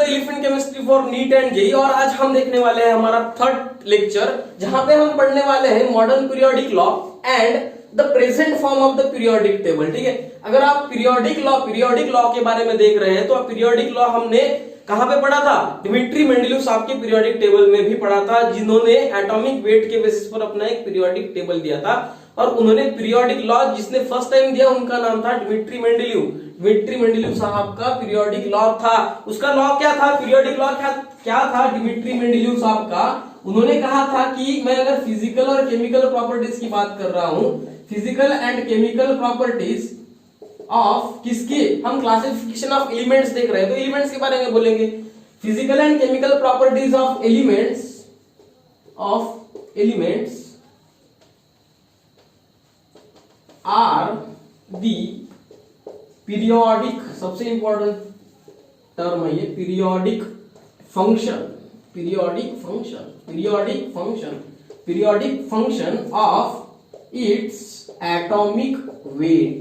Elephant chemistry for NEET and JEE और आज हम देखने वाले हैं हमारा थर्ड लेक्चर जहां पे हम पढ़ने वाले हैं modern periodic law and the present form of the periodic table. ठीक है, अगर आप पीरियोडिक लॉ के बारे में देख रहे हैं तो पीरियोडिक लॉ हमने कहां पे पढ़ा था? डिमिट्री मेंडेलीव साहब के पीरियोडिक टेबल में भी पढ़ा था, जिन्होंने एटॉमिक वेट के बेसिस पर अपना एक पीरियोडिक टेबल दिया था और उन्होंने पीरियोडिक लॉ जिसने फर्स्ट टाइम दिया उनका नाम था डिमिट्री मेंडेलीव साहब का पीरियोडिक लॉ था। उसका लॉ क्या था? पीरियोडिक लॉ क्या था डिमिट्री मेंडेलीव साहब का? उन्होंने कहा था कि मैं अगर फिजिकल और केमिकल प्रॉपर्टीज की बात कर रहा हूं, physical and chemical properties of किसकी? हम क्लासिफिकेशन ऑफ एलिमेंट्स देख रहे हैं तो एलिमेंट्स के बारे में बोलेंगे। Physical and chemical properties of elements are the periodic, सबसे इंपॉर्टेंट टर्म है ये, periodic function of its atomic weight.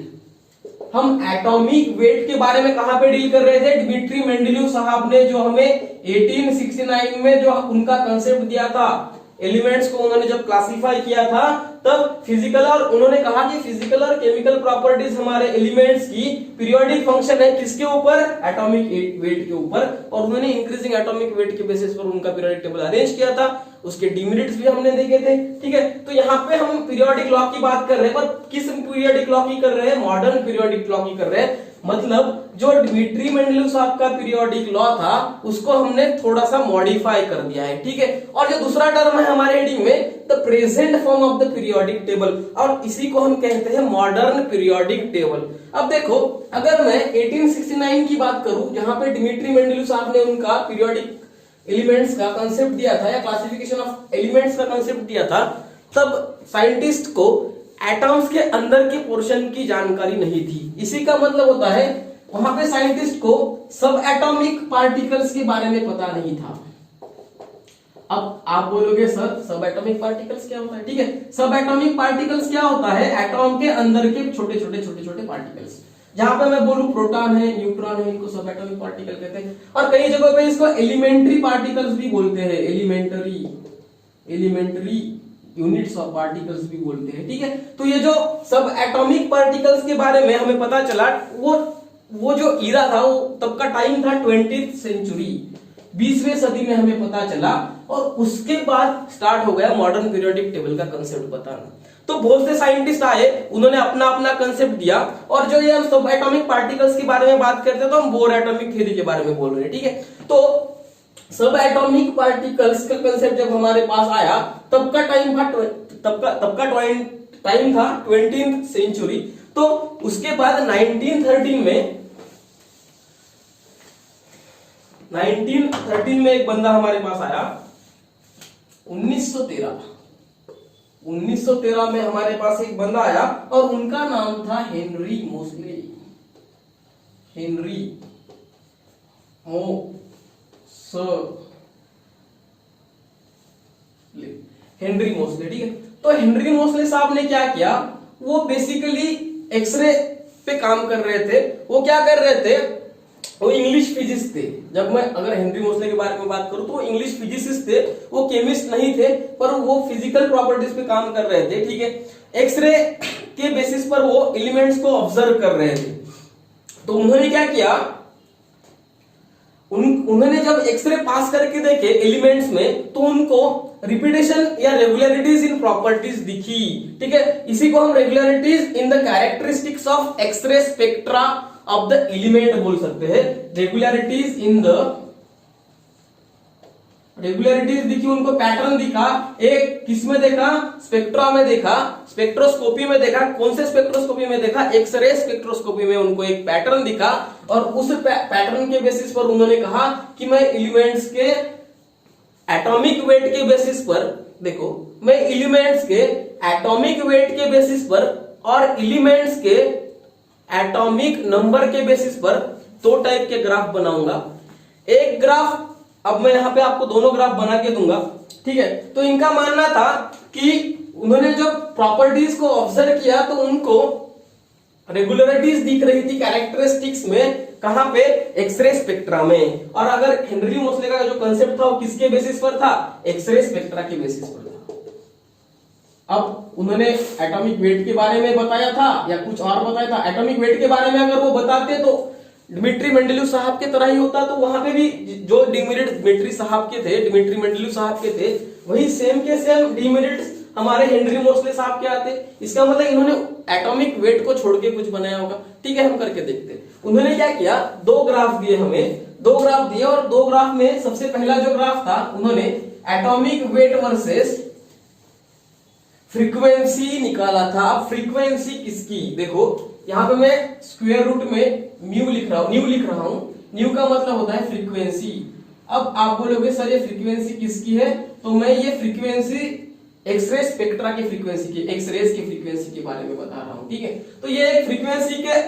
हम एटॉमिक वेट के बारे में कहां पे डील कर रहे थे? डिमिट्री मेंडेलीव साहब ने जो हमें 1869 में जो उनका कंसेप्ट दिया था, एलिमेंट्स को उन्होंने जब क्लासिफाई किया था तब फिजिकल, और उन्होंने कहा कि फिजिकल और केमिकल प्रॉपर्टीज हमारे एलिमेंट्स की पीरियोडिक फंक्शन है किसके ऊपर? एटॉमिक वेट के ऊपर। और उन्होंने इंक्रीजिंग एटॉमिक वेट के बेसिस पर उनका पीरियोडिक टेबल अरेंज किया था, उसके डिमेरिट्स भी हमने देखे थे। ठीक है, तो यहाँ पे हम पीरियोडिक लॉ की बात कर रहे हैं, पर किस पीरियोडिक लॉ की कर रहे हैं? मॉडर्न पीरियोडिक लॉ की कर रहे हैं। मतलब जो डिमिट्री मेंडेलीव साहब का पीरियोडिक लॉ था उसको हमने थोड़ा सा मॉडिफाई कर दिया है। ठीक है, और जो दूसरा टर्म है हमारे हेडिंग में, the present form of the periodic table, और इसी को हम कहते हैं मॉडर्न पीरियोडिक टेबल। अब देखो, अगर मैं 1869 की बात करूं जहां पे डिमिट्री मेंडेलीव साहब ने उनका पीरियोडिक एलिमेंट्स का कंसेप्ट दिया था या क्लासिफिकेशन ऑफ एलिमेंट्स का कंसेप्ट दिया था, तब साइंटिस्ट को एटम्स के अंदर के पोर्शन की जानकारी नहीं थी। इसी का मतलब होता है वहां पे साइंटिस्ट को सब एटॉमिक पार्टिकल्स के बारे में पता नहीं था। अब आप बोलोगे सर सब एटॉमिक पार्टिकल्स क्या होता है? ठीक है, सब एटॉमिक पार्टिकल्स क्या होता है? एटॉम के अंदर के छोटे छोटे पार्टिकल्स। जहां पे मैं बोलूं प्रोटॉन है, न्यूट्रॉन है, इनको सब एटॉमिक पार्टिकल कहते हैं। और कई जगहों पे इसको एलिमेंट्री पार्टिकल्स भी बोलते हैं, एलिमेंट्री यूनिट्स ऑफ पार्टिकल्स भी बोलते हैं। ठीक है, तो ये जो सब एटॉमिक पार्टिकल्स के बारे में हमें पता चला, वो जो ईरा था वो तब का टाइम था 20th सेंचुरी, 20वीं सदी में हमें पता चला, और उसके बाद स्टार्ट हो गया मॉडर्न पीरियोडिक टेबल का कंसेप्ट बताना। तो बहुत से साइंटिस्ट आए, उन्होंने अपना अपना कंसेप्ट दिया, और जो ये हम सब एटॉमिक पार्टिकल्स के बारे में बात करते हैं तो हम बोर एटॉमिक थ्योरी के बारे में बोल रहे हैं। ठीक है, तो सब एटॉमिक पार्टिकल्स का कंसेप्ट जब हमारे पास आया तब का टाइम था 20th सेंचुरी। तो उसके बाद 1913 में एक बंदा हमारे पास आया, 1913 में हमारे पास एक बंदा आया और उनका नाम था हेनरी मोसले। ठीक है, तो हेनरी मोसले साहब ने क्या किया? वो बेसिकली एक्सरे पे काम कर रहे थे। वो क्या कर रहे थे? वो इंग्लिश फिजिस्ट थे। जब मैं अगर हेनरी मोसले के बारे में बात करूं तो वो इंग्लिश फिजिसिस्ट थे, वो केमिस्ट नहीं थे, पर वो फिजिकल प्रॉपर्टीज पे काम कर रहे थे। ठीक है, एक्सरे के बेसिस पर वो एलिमेंट्स को ऑब्जर्व कर रहे थे। तो उन्होंने क्या किया? उन्होंने जब एक्सरे पास करके देखे एलिमेंट्स में तो उनको रिपीटेशन या रेगुलरिटीज इन प्रॉपर्टीज दिखी। ठीक है, इसी को हम regularities in the characteristics of X-ray spectra of the element बोल सकते हैं। रेगुलरिटीज दिखी, उनको पैटर्न दिखा। एक किसमें देखा? स्पेक्ट्रा में देखा, स्पेक्ट्रोस्कोपी में देखा। कौन से स्पेक्ट्रोस्कोपी में देखा? एक्सरे स्पेक्ट्रोस्कोपी में उनको एक पैटर्न दिखा, और उस पैटर्न के बेसिस पर उन्होंने कहा कि मैं एलिमेंट्स के एटॉमिक वेट के बेसिस पर, देखो, मैं एलिमेंट्स के एटॉमिक वेट के बेसिस पर और एलिमेंट्स के एटॉमिक नंबर के बेसिस पर दो टाइप के ग्राफ बनाऊंगा। एक ग्राफ, अब मैं यहां पे आपको दोनों ग्राफ बना के दूंगा। ठीक है, तो इनका मानना था कि उन्होंने जब प्रॉपर्टीज को ऑब्जर्व किया तो उनको रेगुलरिटीज दिख रही थी कैरेक्टरिस्टिक्स में, कहां पे? एक्सरे स्पेक्ट्रा में। और अगर हेनरी मोसले का जो कंसेप्ट था वो किसके बेसिस पर था? एक्सरे स्पेक्ट्रा के बेसिस पर था। अब उन्होंने एटॉमिक वेट के बारे में बताया था या कुछ और बताया था? एटॉमिक वेट के बारे में अगर वो बताते तो डिमिट्री मेंडेलीव साहब के तरह ही होता, तो वहां पे भी जो डिमेरिट डिमिट्री साहब के थे, डिमिट्री मेंडेलीव साहब के थे, वही सेम के सेम डिमेरिट्स हमारे हेनरी मोसले साहब के आते। इसका मतलब इन्होंने एटॉमिक वेट को छोड़ के कुछ बनाया होगा। ठीक है, हम करके देखते हैं। उन्होंने क्या किया, दो ग्राफ दिए हमें, दो ग्राफ दिए, और दो ग्राफ में सबसे पहला जो ग्राफ था उन्होंने एटॉमिक वेट वर्सेस फ्रीक्वेंसी निकाला था। अब फ्रीक्वेंसी किसकी? देखो यहां पे मैं स्क्वायर रूट में न्यू लिख रहा हूं। न्यू का मतलब होता है फ्रीक्वेंसी। अब आप बोलोगे सर ये फ्रीक्वेंसी किसकी है, तो मैं ये फ्रीक्वेंसी एक्सरे स्पेक्ट्रा की फ्रीक्वेंसी की, एक्सरेज की फ्रीक्वेंसी के बारे में बता रहा हूं। ठीक है, तो ये एक फ्रीक्वेंसी के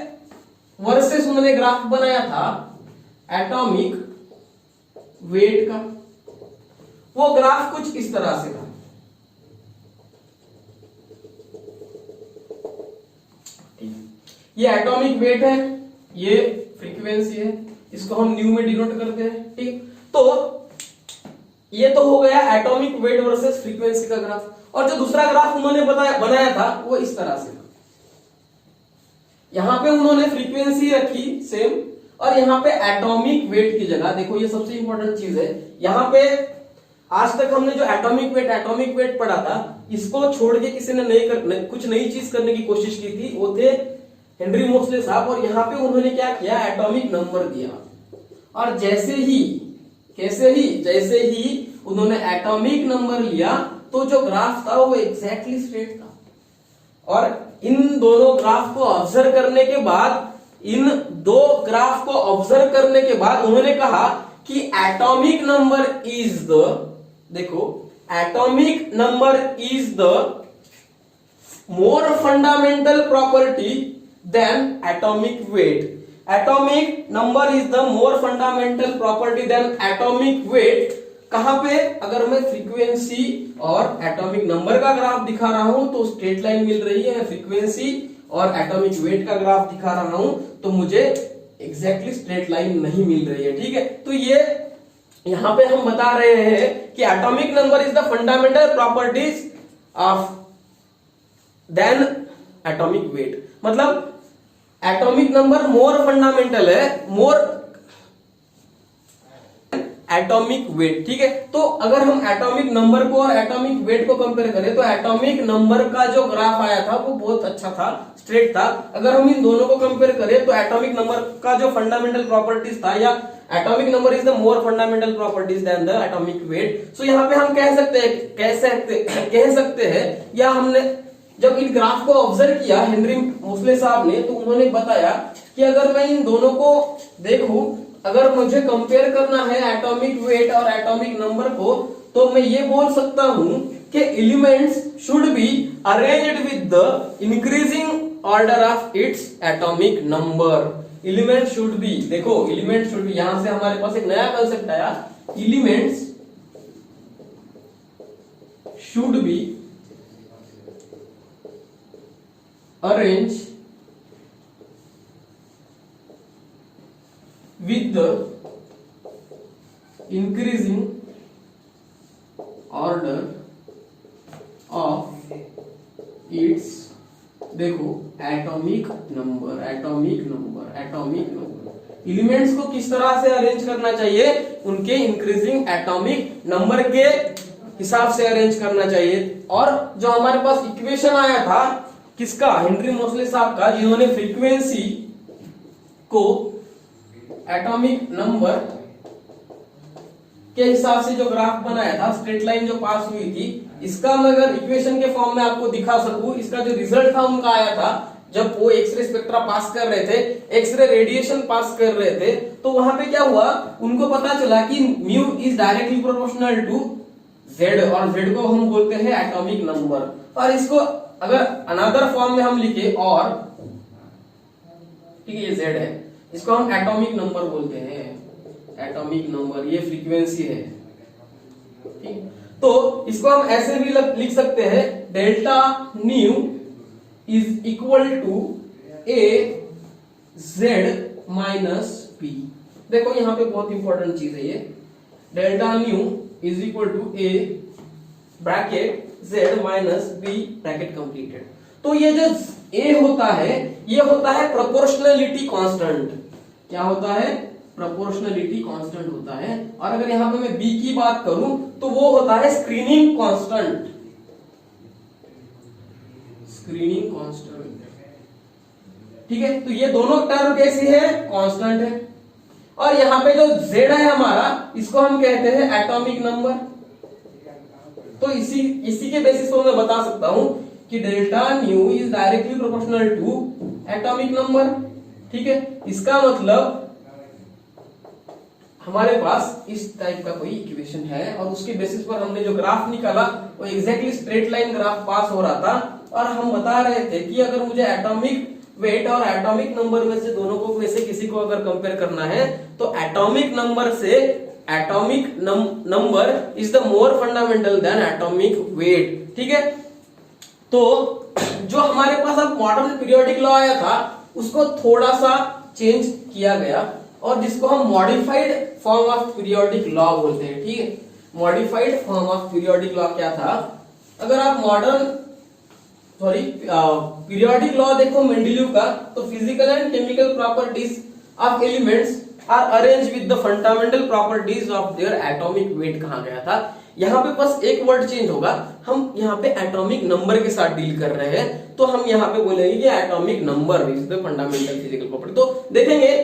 वर्सेस उन्होंने ग्राफ बनाया था एटॉमिक वेट का। वो ग्राफ कुछ इस तरह से था। ये एटॉमिक वेट है, ये फ्रीक्वेंसी है, इसको हम न्यू में डिनोट करते हैं। ठीक, तो ये तो हो गया एटॉमिक वेट वर्सेस फ्रीक्वेंसी का ग्राफ। और जो दूसरा ग्राफ उन्होंने बनाया था वो इस तरह से था। यहां पे उन्होंने फ्रीक्वेंसी रखी सेम, और यहां पे एटॉमिक वेट की जगह, देखो ये सबसे इंपॉर्टेंट चीज है, यहां पे आज तक हमने जो एटॉमिक वेट पढ़ा था, इसको छोड़ के किसी ने कुछ नई चीज करने की कोशिश की थी, वो थे हेनरी मोसले साहब। और यहां पे उन्होंने क्या किया, एटॉमिक नंबर दिया। और जैसे ही उन्होंने एटॉमिक नंबर लिया तो जो ग्राफ था वो एग्जैक्टली स्ट्रेट था। और इन दोनों ग्राफ को ऑब्जर्व करने के बाद उन्होंने कहा कि atomic number is the more fundamental property than atomic weight. Atomic number is the more fundamental property than atomic weight. कहां पे? अगर मैं फ्रीक्वेंसी और एटॉमिक नंबर का ग्राफ दिखा रहा हूं तो स्ट्रेट लाइन मिल रही है, फ्रीक्वेंसी और एटॉमिक वेट का ग्राफ दिखा रहा हूं तो मुझे एग्जैक्टली स्ट्रेट लाइन नहीं मिल रही है। ठीक है, तो ये यहां पे हम बता रहे हैं कि atomic number is the fundamental properties of than atomic weight. मतलब एटॉमिक नंबर मोर फंडामेंटल है, मोर एटॉमिक वेट। ठीक है, तो अगर हम एटॉमिक नंबर को और एटॉमिक वेट को कंपेयर करें तो एटॉमिक नंबर का जो ग्राफ आया था वो बहुत अच्छा था, स्ट्रेट था। अगर हम इन दोनों को कंपेयर करें तो एटॉमिक नंबर का जो फंडामेंटल प्रॉपर्टीज था, या atomic number is the more fundamental properties than the atomic weight. So यहाँ पे हम कह सकते हैं या हमने जब इन ग्राफ को ऑब्जर्व किया हेनरी मोसले साहब ने, तो उन्होंने बताया कि अगर मैं इन दोनों को देखूं, अगर मुझे कंपेयर करना है एटॉमिक वेट और एटॉमिक नंबर को, तो मैं ये बोल सकता हूं कि elements should be arranged with the increasing order of its atomic number. Element should be, देखो एलिमेंट शुड बी, यहां से हमारे पास एक नया कंसेप्ट आया, elements should be arrange with the increasing order of its, देखो एटॉमिक नंबर। एलिमेंट्स को किस तरह से अरेंज करना चाहिए? उनके इंक्रीजिंग एटॉमिक नंबर के हिसाब से अरेंज करना चाहिए। और जो हमारे पास इक्वेशन आया था किसका? हेनरी मोसले साहब का, जिन्होंने फ्रीक्वेंसी को एटॉमिक नंबर के हिसाब से जो ग्राफ बनाया था, स्ट्रेट लाइन जो पास हुई थी, इसका मैं अगर इक्वेशन के फॉर्म में आपको दिखा सकूं, इसका जो रिजल्ट था उनका आया था जब वो एक्सरे स्पेक्ट्रा पास कर रहे थे, एक्सरे रेडिएशन पास कर रहे थे, तो वहां पे क्या हुआ, उनको पता चला कि mu is directly proportional to Z, और जेड को हम बोलते हैं एटॉमिक नंबर। और इसको अगर अनदर फॉर्म में हम लिखे, और ठीक है ये जेड है, इसको हम एटॉमिक नंबर बोलते हैं, एटॉमिक नंबर, ये फ्रीक्वेंसी है। ठीक, तो इसको हम ऐसे भी लिख सकते हैं, delta nu is equal to a Z minus b. देखो यहां पे बहुत इंपॉर्टेंट चीज है ये, delta nu is equal to a bracket Z minus b bracket completed. तो ये जो ए होता है ये होता है प्रोपोर्शनलिटी कांस्टेंट। क्या होता है? प्रोपोर्शनलिटी कांस्टेंट होता है। और अगर यहां पे मैं बी की बात करूं तो वो होता है स्क्रीनिंग कांस्टेंट। स्क्रीनिंग कांस्टेंट, ठीक है। तो ये दोनों टर्म कैसी है? कांस्टेंट है। और यहां पे जो z है हमारा, इसको हम कहते हैं एटॉमिक नंबर। तो इसी के बेसिस पर मैं बता सकता हूं कि delta nu is directly proportional to atomic number, ठीक है। इसका मतलब हमारे पास इस टाइप का कोई इक्वेशन है और उसके बेसिस पर हमने जो ग्राफ निकाला वो एग्जैक्टली स्ट्रेट लाइन ग्राफ पास हो रहा था। और हम बता रहे थे कि अगर मुझे एटॉमिक वेट और एटॉमिक नंबर में से दोनों को में से किसी को अगर कंपेयर करना है तो एटॉमिक नंबर से atomic number is the more fundamental than atomic weight, ठीक है। तो जो हमारे पास अब मॉडर्न पीरियोडिक लॉ आया था उसको थोड़ा सा चेंज किया गया और जिसको हम modified form of periodic law बोलते हैं, ठीक है। Modified form of periodic law क्या था? अगर आप पीरियोडिक लॉ देखो मेंडेलीव का, तो physical and chemical properties of elements are arrange with the fundamental properties of their atomic weight कहा गया था। यहाँ पे बस एक वर्ड चेंज होगा, हम यहाँ पे एटॉमिक नंबर के साथ डील कर रहे हैं, तो हम यहाँ पे बोलेंगे कि atomic number is the fundamental physical property. तो देखेंगे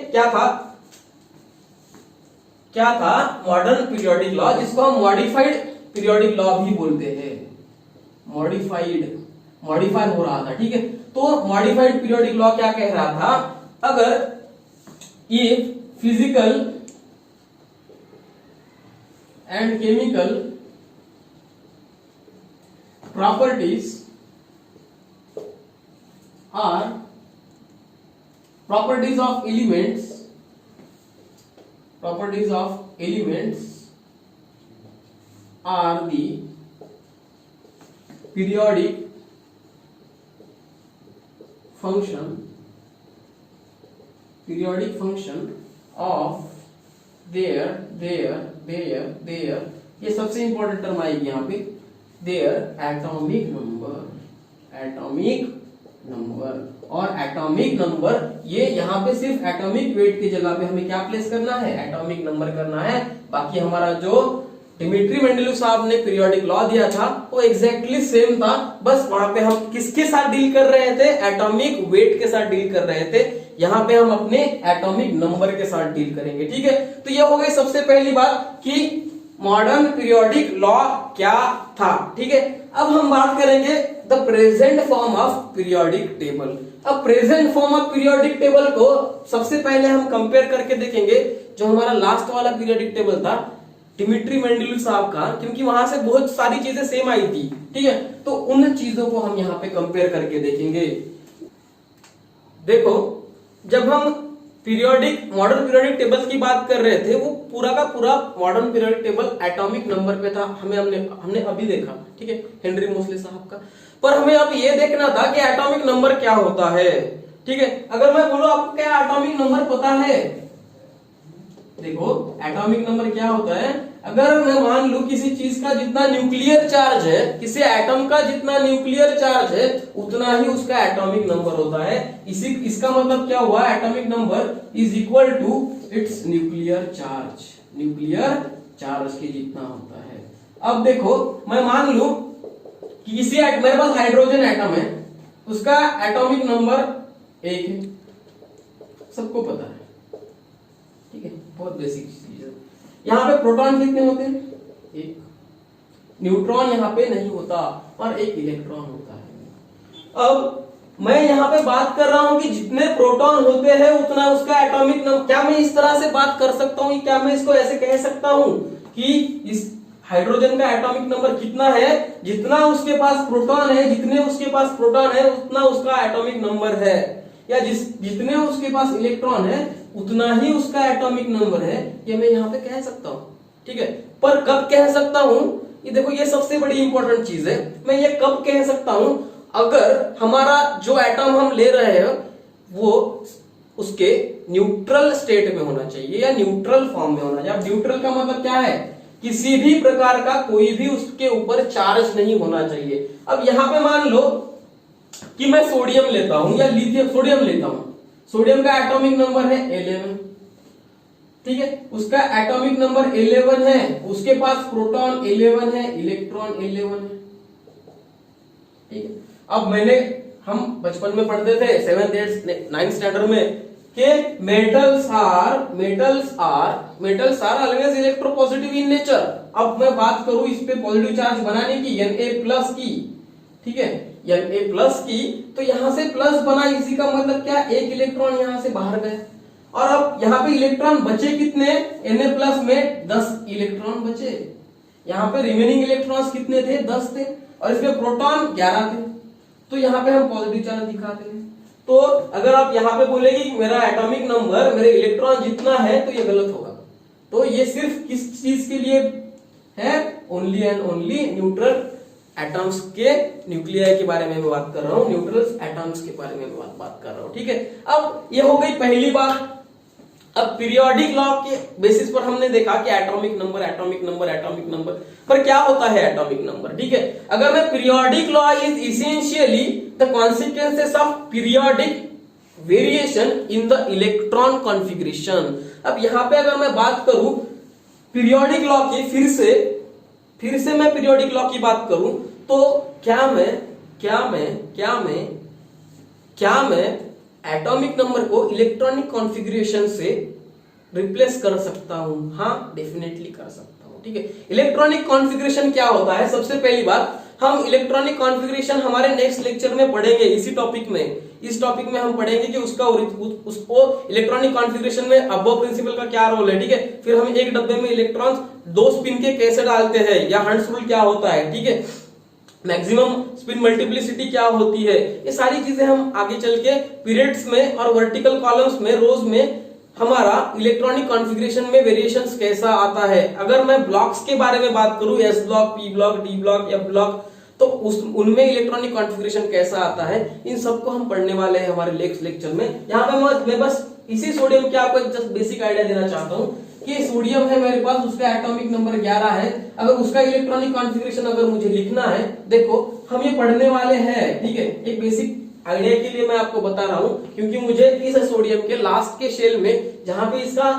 क्या था मॉडर्न पीरियोडिक लॉ, जिसको हम मॉडिफाइड पीरियोडिक लॉ भी बोलते हैं। मॉडिफाई हो रहा था, ठीक है। तो मॉडिफाइड पीरियोडिक लॉ क्या कह रहा था? अगर ये physical and chemical properties are properties of elements are the periodic function of their ये सबसे इंपॉर्टेंट टर्म आएगी यहाँ पे, their atomic number। और एटॉमिक नंबर ये यहाँ पे सिर्फ एटॉमिक वेट की जगह पे हमें क्या प्लेस करना है? एटॉमिक नंबर करना है। बाकी हमारा जो डिमिट्री मेंडेलीव साहब ने पीरियोडिक लॉ दिया था वो एग्जैक्टली सेम था, बस वहां पे हम किसके साथ डील कर रहे थे? एटॉमिक वेट के साथ डील कर रहे थे। यहाँ पे हम अपने एटॉमिक नंबर के साथ डील करेंगे, ठीक है। तो ये हो गई सबसे पहली बात कि मॉडर्न पीरियोडिक लॉ क्या था, ठीक है। अब हम बात करेंगे the present form of periodic table. अब present form of periodic table को सबसे पहले हम कंपेयर करके देखेंगे जो हमारा लास्ट वाला पीरियोडिक टेबल था डिमिट्री मेंडेलीव साहब का, क्योंकि वहां से बहुत सारी चीजें सेम आई थी, ठीक है। तो उन चीजों को हम यहाँ पे कंपेयर करके देखेंगे। देखो जब हम मॉडर्न पीरियोडिक टेबल की बात कर रहे थे वो पूरा का पूरा modern periodic table atomic number पे था। हमने अभी देखा, ठीक है, हेनरी मोसले साहब का। पर हमें अब ये देखना था कि एटॉमिक नंबर क्या होता है, ठीक है। अगर मैं बोलूं आपको क्या एटॉमिक नंबर पता है? देखो एटॉमिक नंबर क्या होता है, अगर मैं मान लूं किसी चीज का जितना न्यूक्लियर चार्ज है, किसी एटम का जितना न्यूक्लियर चार्ज है उतना ही उसका एटॉमिक नंबर होता है। इसका मतलब क्या हुआ? Atomic number is equal to its nuclear charge के जितना होता है। अब देखो मैं मान लूं कि मेरे पास हाइड्रोजन एटम है, उसका एटॉमिक नंबर 1 है, सबको पता है, ठीक है, बहुत बेसिक चीज है। यहाँ पे प्रोटॉन कितने होते हैं? 1। न्यूट्रॉन यहाँ पे नहीं होता और 1 इलेक्ट्रॉन होता है। अब मैं यहाँ पे बात कर रहा हूं कि जितने प्रोटॉन होते हैं उतना उसका एटॉमिक नंबर। क्या मैं इस तरह से बात कर सकता हूँ? क्या मैं इसको ऐसे कह सकता हूँ कि इस हाइड्रोजन का एटॉमिक नंबर कितना है? जितना उसके पास प्रोटॉन है, जितने उसके पास प्रोटॉन है उतना उसका एटॉमिक नंबर है, या जितने उसके पास इलेक्ट्रॉन है उतना ही उसका एटॉमिक नंबर है। ये मैं यहाँ पे कह सकता हूँ, ठीक है। पर कब कह सकता हूँ? ये देखो ये सबसे बड़ी इंपॉर्टेंट चीज है। मैं ये कब कह सकता हूँ? अगर हमारा जो एटम हम ले रहे हैं वो उसके न्यूट्रल स्टेट में होना चाहिए या न्यूट्रल फॉर्म में होना चाहिए। अब न्यूट्रल का मतलब क्या है, किसी भी प्रकार का कोई भी उसके ऊपर चार्ज नहीं होना चाहिए। अब यहां पे मान लो कि मैं सोडियम लेता हूं या लिथियम, सोडियम लेता हूं, सोडियम का एटॉमिक नंबर है 11, ठीक है, उसका एटॉमिक नंबर 11 है, उसके पास प्रोटॉन 11 है, इलेक्ट्रॉन 11 है, ठीक है। अब हम बचपन में पढ़ते थे 7th 8th 9th स्टैंडर्ड में कि metals are always electropositive in nature. अब मैं बात करूं इस पे पॉजिटिव चार्ज बनाने की, Na+ की, ठीक है, Na+ की, तो यहां से प्लस बना, इसी का मतलब क्या, एक इलेक्ट्रॉन यहां से बाहर गए। और अब यहाँ पे इलेक्ट्रॉन बचे कितने, Na+ में 10 इलेक्ट्रॉन बचे, यहाँ पे रिमेनिंग इलेक्ट्रॉन्स कितने थे, 10 थे, और इसमें प्रोटॉन 11 थे, तो यहाँ पे हम पॉजिटिव चार्ज दिखाते हैं। तो अगर आप यहाँ पे बोलेगी कि मेरा एटॉमिक नंबर मेरे इलेक्ट्रॉन जितना है, तो ये गलत होगा। तो ये सिर्फ किस चीज के लिए है, only and only neutral atoms के न्यूक्लियाई के बारे में मैं बात कर रहा हूँ, न्यूट्रल एटम्स के बारे में मैं बात कर रहा हूँ, ठीक है। अब ये हो गई पहली बात। अब पीरियोडिक लॉ के बेसिस पर हमने देखा कि एटॉमिक नंबर पर क्या होता है एटॉमिक नंबर, ठीक है। अगर मैं periodic law is essentially the consequences of periodic variation in the electron configuration. अब यहां पे अगर मैं बात करूं पीरियोडिक लॉ की, फिर से मैं पीरियोडिक लॉ की बात करूं, तो क्या मैं एटॉमिक नंबर को इलेक्ट्रॉनिक कॉन्फ़िगरेशन से रिप्लेस कर सकता हूं? हाँ, डेफिनेटली कर सकता हूं, ठीक है। इलेक्ट्रॉनिक कॉन्फ़िगरेशन क्या होता है, सबसे पहली बात हम इलेक्ट्रॉनिक कॉन्फ़िगरेशन हमारे नेक्स्ट लेक्चर में पढ़ेंगे, इसी टॉपिक में, इस टॉपिक में हम पढ़ेंगे कि उसको इलेक्ट्रॉनिक कॉन्फ़िगरेशन में अबो प्रिंसिपल का क्या रोल है, ठीक है। फिर हम एक डब्बे में इलेक्ट्रॉन्स 2 स्पिन के कैसे डालते हैं, या हंट्स रूल क्या होता है, ठीक है, मैक्सिमम स्पिन मल्टीप्लिसिटी क्या होती है, ये सारी चीजें हम आगे चल के पीरियड्स में और वर्टिकल कॉलम्स में, रोज में हमारा इलेक्ट्रॉनिक कॉन्फ़िगरेशन में वेरिएशंस कैसा आता है। अगर मैं ब्लॉक्स के बारे में बात करूं, S block, P block, D block, F block, तो उनमें इलेक्ट्रॉनिक कॉन्फ़िगरेशन कैसा आता है, इन सबको हम पढ़ने वाले हैं हमारे नेक्स्ट लेक्चर में। यहाँ पे मैं बस इसी सोडियम के आपको जस्ट बेसिक आइडिया देना चाहता हूँ कि सोडियम है मेरे पास, उसका एटॉमिक नंबर 11 है। अगर उसका इलेक्ट्रॉनिक कॉन्फ़िगरेशन अगर मुझे लिखना है, देखो हम ये पढ़ने वाले हैं, ठीक है, एक बेसिक आइडिया के लिए मैं आपको बता रहा हूं, क्योंकि मुझे इस सोडियम के लास्ट के शेल में, जहां पे इसका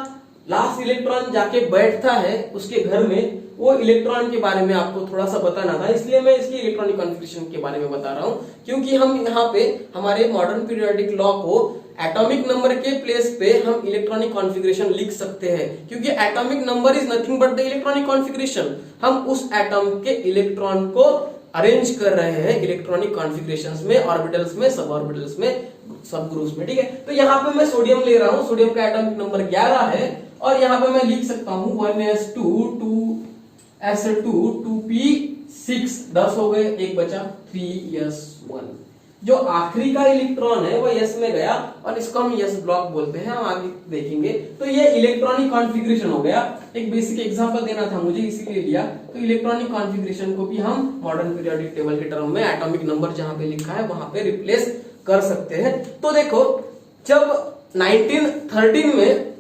लास्ट इलेक्ट्रॉन जाके बैठता है उसके घर में, वो इलेक्ट्रॉन के बारे में आपको थोड़ा सा बताना था, इसलिए मैं इसकी इलेक्ट्रॉनिक कॉन्फ़िगरेशन के बारे में बता रहा हूं। क्योंकि हम यहाँ पे हमारे मॉडर्न पीरियोडिक लॉ को एटॉमिक नंबर के प्लेस पे हम इलेक्ट्रॉनिक कॉन्फ़िगरेशन लिख सकते हैं, क्योंकि atomic number is nothing but the electronic configuration. हम उस एटॉम के इलेक्ट्रॉन को अरेंज कर रहे हैं इलेक्ट्रॉनिक कॉन्फ़िगरेशंस में, ऑर्बिटल्स में, सब ऑर्बिटल्स में, सब ग्रुप्स में, ठीक है। तो यहाँ पे मैं सोडियम ले रहा हूँ, सोडियम का एटॉमिक नंबर 11 है, और यहाँ पे मैं लिख सकता हूँ 1s2 2s2 2p6, 10 हो गए, एक बचा 3s1। जो आखिरी का इलेक्ट्रॉन है वो s में गया, और इसको हम s ब्लॉक बोलते हैं, हम आगे देखेंगे। तो ये इलेक्ट्रॉनिक कॉन्फ़िगरेशन हो गया। एक बेसिक एग्जांपल देना था मुझे, इसीलिए लिया। तो इलेक्ट्रॉनिक कॉन्फ़िगरेशन को भी हम मॉडर्न पीरियोडिक टेबल के टर्म में एटॉमिक नंबर जहां पे लिखा है वहां पे रिप्लेस कर सकते हैं। तो देखो, जब 1913 में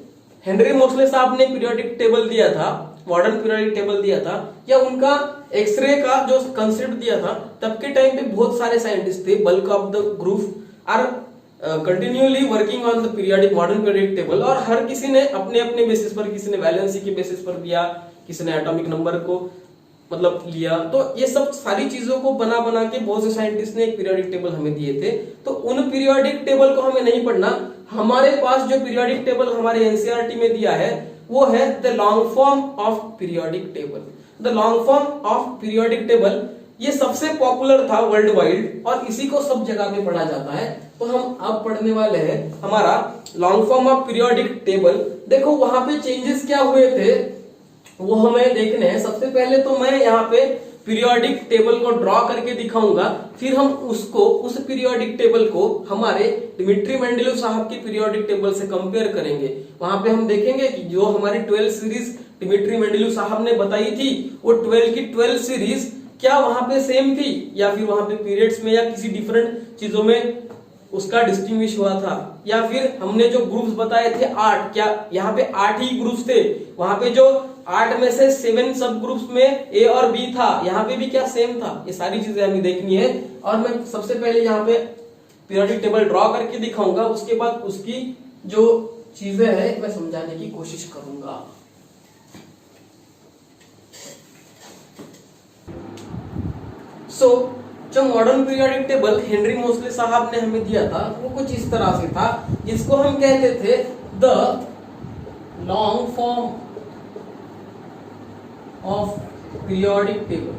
हेनरी मोसले साहब ने पीरियोडिक टेबल दिया था, मॉडर्न पीरियोडिक टेबल दिया था, या उनका एक्सरे का जो कंसेप्ट दिया था, तब के टाइम पे बहुत सारे साइंटिस्ट थे, bulk of the group are continuously working on the periodic modern periodic table, और हर किसी ने अपने अपने बेसिस पर, किसी ने वैलेंसी के बेसिस पर दिया, किसी ने एटॉमिक नंबर को मतलब लिया। तो ये सब सारी चीजों को बना बना के बहुत से साइंटिस्ट ने एक पीरियोडिक टेबल हमें दिए थे। तो उन पीरियोडिक टेबल को हमें नहीं पढ़ना, हमारे पास जो पीरियोडिक टेबल हमारे एनसीईआरटी में दिया है वो है the long form of periodic table. The long form of periodic table ये सबसे पॉपुलर था वर्ल्ड वाइड, और इसी को सब जगह पे पढ़ा जाता है। तो हम अब पढ़ने वाले हैं हमारा long form of periodic table. देखो वहां पे चेंजेस क्या हुए थे वो हमें देखने हैं। सबसे पहले तो मैं यहाँ पे पीरियोडिक टेबल को ड्रॉ करके दिखाऊंगा, फिर हम उस पीरियोडिक टेबल को हमारे डिमिट्री मेंडेलीव साहब की पीरियोडिक टेबल से कंपेयर करेंगे। वहां पे हम देखेंगे कि जो हमारी 12 सीरीज डिमिट्री मेंडेलीव साहब ने बताई थी, वो 12 की 12 सीरीज क्या वहां पे सेम थी, या फिर वहां पे पीरियड्स में या किसी डिफरेंट चीजों में उसका डिस्टिंग्विश हुआ था, या फिर हमने जो ग्रुप्स बताए थे 8, क्या यहाँ पे 8 ही ग्रुप्स थे, वहां पे जो 8 में से 7 सब ग्रुप्स में ए और बी था, यहाँ पे भी क्या सेम था, ये सारी चीजें हमें देखनी है। और मैं सबसे पहले यहाँ पे पीरियोडिक टेबल ड्रॉ करके दिखाऊंगा, उसके बाद उसकी जो चीजें हैं मैं समझाने की कोशिश करूंगा। जो modern periodic table Henry Moseley साहब ने हमें दिया था वो कुछ इस तरह से था, जिसको हम कहते थे the long form of periodic table.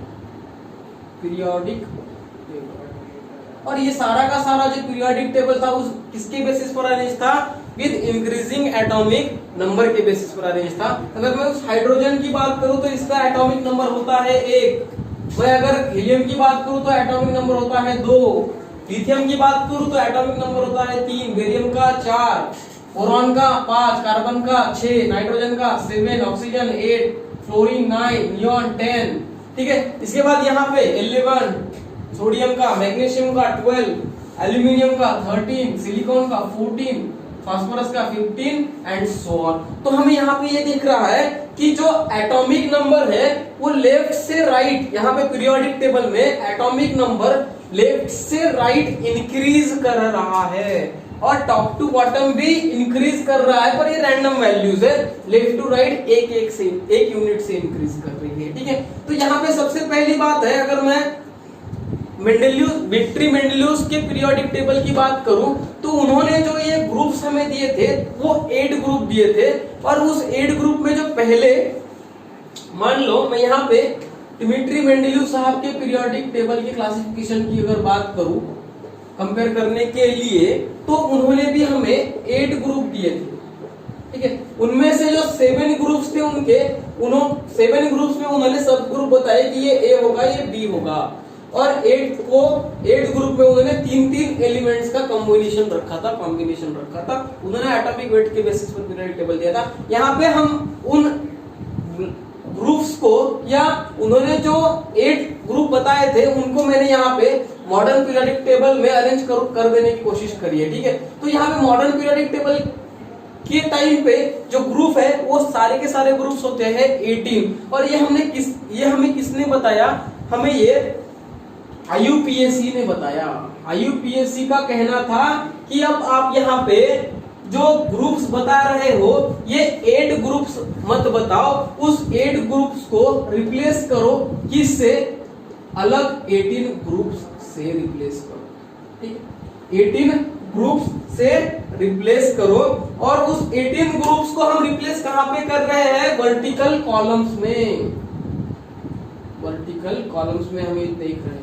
और ये सारा का सारा जो पीरियोडिक टेबल था उस किसके बेसिस पर अरेंज था, विद इंक्रीजिंग एटॉमिक नंबर के बेसिस पर अरेंज था। अगर मैं उस हाइड्रोजन की बात करूं तो इसका एटॉमिक नंबर होता है 1। मैं अगर हीलियम की बात करूं तो एटॉमिक नंबर होता है 2। लिथियम की बात करूं तो एटॉमिक नंबर होता है 3, बेरियम का 4, बोरॉन का 5, कार्बन का 6, नाइट्रोजन का 7, ऑक्सीजन 8, फ्लोरीन 9, नियॉन 10। ठीक है, इसके बाद यहाँ पे 11, सोडियम का, मैग्नीशियम का 12, एल्यूमिनियम का 13, सिलिकॉन का 14, फास्फोरस का 15 एंड सो ऑन। तो हमें यहाँ पे ये दिख रहा है कि जो एटॉमिक नंबर है वो लेफ्ट से राइट, यहाँ पे पीरियोडिक टेबल में एटॉमिक नंबर लेफ्ट से राइट इंक्रीज कर रहा है और टॉप टू बॉटम भी इंक्रीज कर रहा है, पर ये रैंडम वैल्यूज है, लेफ्ट टू राइट एक यूनिट से इंक्रीज कर रही है। ठीक है, तो यहाँ पे सबसे पहली बात है, अगर मैं विक्ट्री मेंडेलियस के पीरियोडिक टेबल की बात करूं तो उन्होंने जो ये ग्रुप्स हमें दिए थे वो 8 ग्रुप दिए थे। और उस 8 ग्रुप में जो पहले, मान लो मैं यहाँ पे डिमिट्री मेंडेलियस साहब के पीरियोडिक टेबल के क्लासिफिकेशन की अगर बात करूं कंपेयर करने के लिए, तो उन्होंने भी हमें 8 ग्रुप दिए थे। ठीक है, उनमें से जो 7 ग्रुप्स थे उनके 7 ग्रुप्स में उन्होंने सब ग्रुप बताए कि ये ए होगा, ये बी होगा। और 8 ग्रुप में उन्होंने 3-3 एलिमेंट्स का कॉम्बिनेशन रखा था। उन्होंने एटॉमिक वेट के बेसिस पर पीरियोडिक टेबल दिया था। यहाँ पे हम उन ग्रुप्स को, या उन्होंने जो 8 ग्रुप बताए थे उनको मैंने यहाँ पे मॉडर्न पीरियोडिक टेबल में अरेंज कर देने की कोशिश करी है। ठीक है, तो यहाँ पे मॉडर्न पीरियोडिक टेबल के टाइम पे जो ग्रुप है वो सारे के सारे ग्रुप्स होते हैं 18। और ये हमें किसने बताया, हमें ये IUPAC ने बताया। IUPAC का कहना था कि अब आप यहाँ पे जो ग्रुप्स बता रहे हो ये 8 ग्रुप्स मत बताओ, उस 8 ग्रुप्स को रिप्लेस करो किससे, अलग 18 ग्रुप्स से रिप्लेस करो। ठीक, 18 ग्रुप्स से रिप्लेस करो। और उस 18 ग्रुप्स को हम रिप्लेस कहां पे कर रहे हैं, वर्टिकल कॉलम्स में। वर्टिकल कॉलम्स में हम ये देख रहे हैं।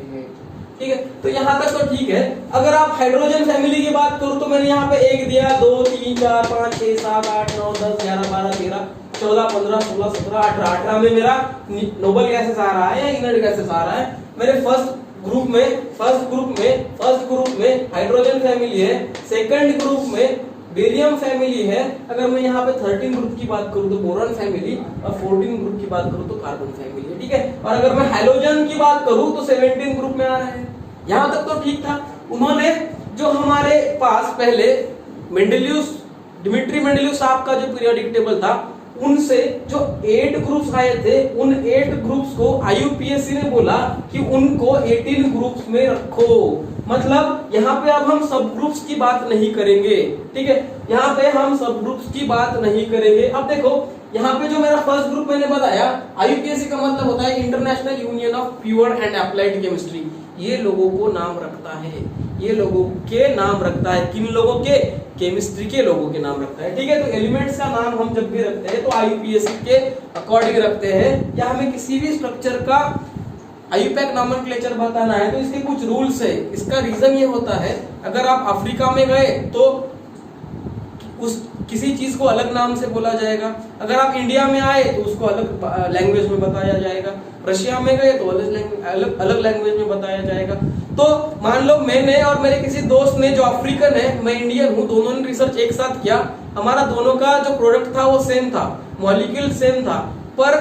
ठीक है, तो यहां तक तो ठीक है। अगर आप हाइड्रोजन फैमिली की बात करो तो मैंने यहाँ पे 1 दिया, 2, 3, 4, 5, 6, 7, 8, 9, 10, 11, 12, 13, 14, 15, 16, 17, 18 में मेरा नोबल गैसेस आ रहा है या इनर्ट गैसेस आ रहा है। मेरे फर्स्ट ग्रुप में हाइड्रोजन फैमिली है, सेकंड ग्रुप में बेरियम फैमिली है। अगर मैं यहाँ पे 13 ग्रुप की बात करूँ तो बोरॉन फैमिली, और 14 ग्रुप की बात करूँ तो कार्बन फैमिली है। ठीक है, और अगर मैं हैलोजन की बात करूँ तो 17 ग्रुप में आ रहा है। यहाँ तक तो ठीक था। उन्होंने जो हमारे पास पहले डिमिट्री मेंडेलियस साहब का जो पीरियोडिक टेबल था उनसे जो 8 ग्रुप्स आए थे, उन 8 ग्रुप्स को IUPAC ने बोला कि उनको 18 ग्रुप्स में रखो। मतलब यहाँ पे अब हम सब ग्रुप्स की बात नहीं करेंगे। ठीक है, यहाँ पे हम सब ग्रुप्स की बात नहीं करेंगे। अब देखो यहाँ पे जो मेरा फर्स्ट ग्रुप मैंने बताया, IUPAC का मतलब होता है international union of pure and applied chemistry. ये लोगों को नाम रखता है, ये लोगों के नाम रखता है। किन लोगों के, केमिस्ट्री के लोगों के नाम रखता है। ठीक है, तो एलिमेंट्स का नाम हम जब भी रखते हैं तो IUPAC के अकॉर्डिंग रखते हैं। या हमें किसी भी स्ट्रक्चर का IUPAC नॉमेनक्लेचर बताना है तो इसके कुछ रूल्स है। इसका रीजन ये होता है, अगर आप अफ्रीका में गए तो उस किसी चीज को अलग नाम से बोला जाएगा, अगर आप इंडिया में आए तो उसको अलग लैंग्वेज में बताया जाएगा, रशिया में गए तो अलग लैंग्वेज में बताया जाएगा। तो मान लो मैंने और मेरे किसी दोस्त ने जो अफ्रीकन है, मैं इंडियन हूँ, दोनों ने रिसर्च एक साथ किया, हमारा दोनों का जो प्रोडक्ट था वो सेम था, मॉलिक्यूल सेम था, पर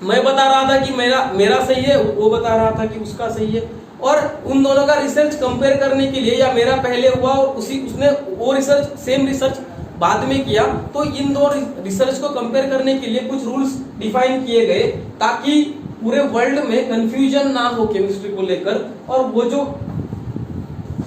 मैं बता रहा था कि मेरा सही है, वो बता रहा था कि उसका सही है। और उन दोनों का रिसर्च कंपेयर करने के लिए, या मेरा पहले हुआ और उसने वो रिसर्च, सेम रिसर्च बाद में किया, तो इन दो रिसर्च को कंपेयर करने के लिए कुछ रूल्स डिफाइन किए गए ताकि पूरे वर्ल्ड में कंफ्यूजन ना हो केमिस्ट्री को लेकर। और वो जो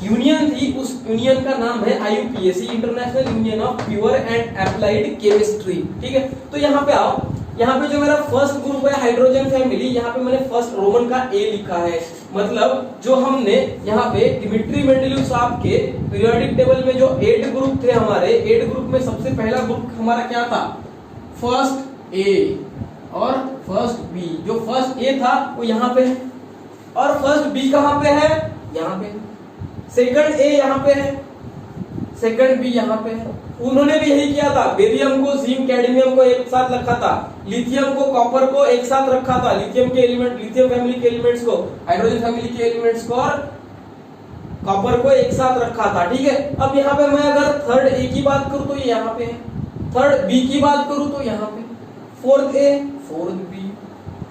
यूनियन थी, उस यूनियन का नाम है IUPAC, international union of pure and applied chemistry. ठीक है, तो यहाँ पे आओ, यहाँ पे जो मेरा फर्स्ट ग्रुप है हाइड्रोजन फैमिली, यहाँ पे मैंने फर्स्ट रोमन का A लिखा है। मतलब जो हमने यहाँ पे डिमिट्री मेंडेलीव साहब के पीरियोडिक टेबल में जो 8 ग्रुप थे हमारे, 8 ग्रुप में सबसे पहला ग्रुप हमारा क्या था, फर्स्ट A और फर्स्ट B। जो फर्स्ट A था वो यहाँ पे है, और फर्स्ट B कहाँ पे है, यहाँ पे। सेकंड A यहाँ पे है, सेकंड B यहाँ पे है। उन्होंने भी यही किया था, बेरियम को, जिंक, कैडमियम को एक साथ रखा था, लिथियम को, कॉपर को एक साथ रखा था, लिथियम के एलिमेंट, लिथियम फैमिली के एलिमेंट्स को, हाइड्रोजन फैमिली के एलिमेंट्स को और कॉपर को एक साथ रखा था। ठीक है, अब यहाँ पे मैं अगर थर्ड A की बात करूं तो ये यहाँ पे है, थर्ड B की बात करूं तो यहाँ पे, fourth A, fourth B,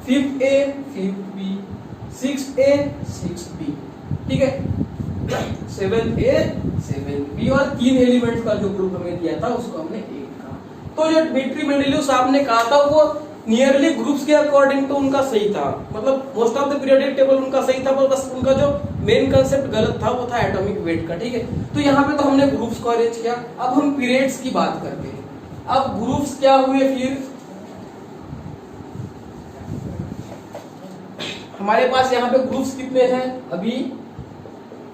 fifth A, fifth B, sixth A, sixth B। ठीक है, 7A, 7B, और 3 एलिमेंट्स का जो ग्रुप हमें दिया था उसको हमने 8 कहा। तो जो डिमिट्री मेंडेलीव साहब ने कहा था वो नियरली ग्रुप्स के अकॉर्डिंग तो उनका सही था, मतलब most of the periodic table उनका सही था, पर बस उनका जो मेन कंसेप्ट गलत था वो था एटॉमिक वेट का। ठीक है, तो यहाँ पे तो हमने ग्रुप्स को अरेंज किया। अब हम पीरियड्स की बात करते हैं। अब ग्रुप्स क्या हुए, फिर हमारे पास यहाँ पे ग्रुप्स कितने हैं, अभी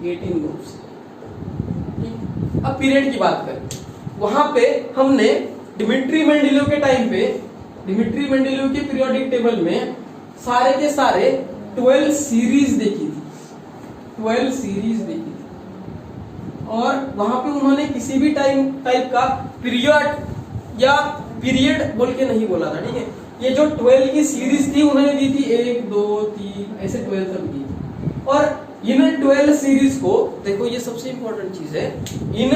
18 ग्रुप्स। अब पीरियड की बात करें, वहां पे हमने डिमिट्री मेंडेलीव के टाइम पे, डिमिट्री मेंडेलीव के पीरियोडिक टेबल में सारे के सारे 12 सीरीज देखी थी, 12 सीरीज देखी थी। और वहां पे उन्होंने किसी भी टाइप का पीरियड या पीरियड बोल के नहीं बोला था। ठीक है, ये जो 12 की सीरीज थी उन्होंने दी थी 1 2 3 ऐसे 12 तक दी थी। और इन 12 सीरीज को देखो, ये सबसे इंपॉर्टेंट चीज है, इन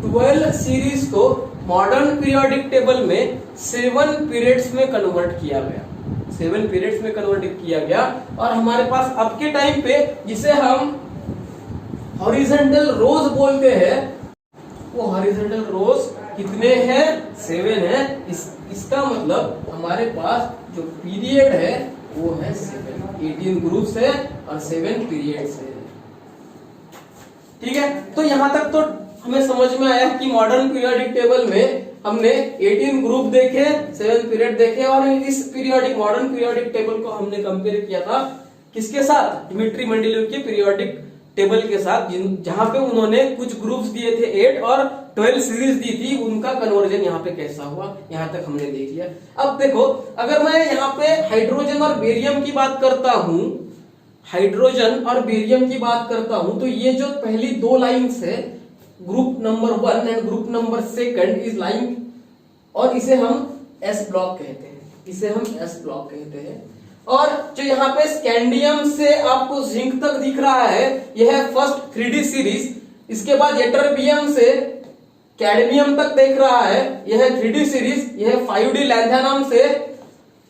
12 सीरीज को मॉडर्न पीरियोडिक टेबल में 7 पीरियड्स में कन्वर्ट किया गया, 7 पीरियड्स में कन्वर्ट किया गया। और हमारे पास अब के टाइम पे जिसे हम हॉरिजॉन्टल रोज बोलते हैं, वो हॉरिजॉन्टल रोज कितने हैं, 7 है। इसका मतलब हमारे पास जो पीरियड है वो है 7, 18 ग्रुप्स है और 7 पीरियड्स है। ठीक है, तो यहां तक तो हमें समझ में आया कि मॉडर्न पीरियोडिक टेबल में हमने 18 ग्रुप देखे, 7 पीरियड देखे, और इस पीरियोडिक मॉडर्न पीरियोडिक टेबल को हमने कंपेयर किया था किसके साथ, डिमिट्री मेंडेलीव के पीरियोडिक टेबल के साथ, जहां पे उन्होंने कुछ ग्रुप्स दिए थे 8 और 12 सीरीज दी थी, उनका कन्वर्जन यहाँ पे कैसा हुआ, यहाँ तक हमने देख लिया। अब देखो, अगर मैं यहाँ पे हाइड्रोजन और बेरियम की बात करता हूं, हाइड्रोजन और बेरियम की बात करता हूं, तो ये जो पहली 2 लाइंस है, group number 1 and group number 2 is line, और इसे हम S ब्लॉक कहते हैं, इसे हम S ब्लॉक कहते हैं। और जो यहाँ पे स्कैंडियम से आपको जिंक तक दिख रहा है, यह है फर्स्ट 3D सीरीज। इसके बाद यटरबियम से कैडमियम तक देख रहा है, यह है 3D सीरीज। यह है 5D लैंथेनम से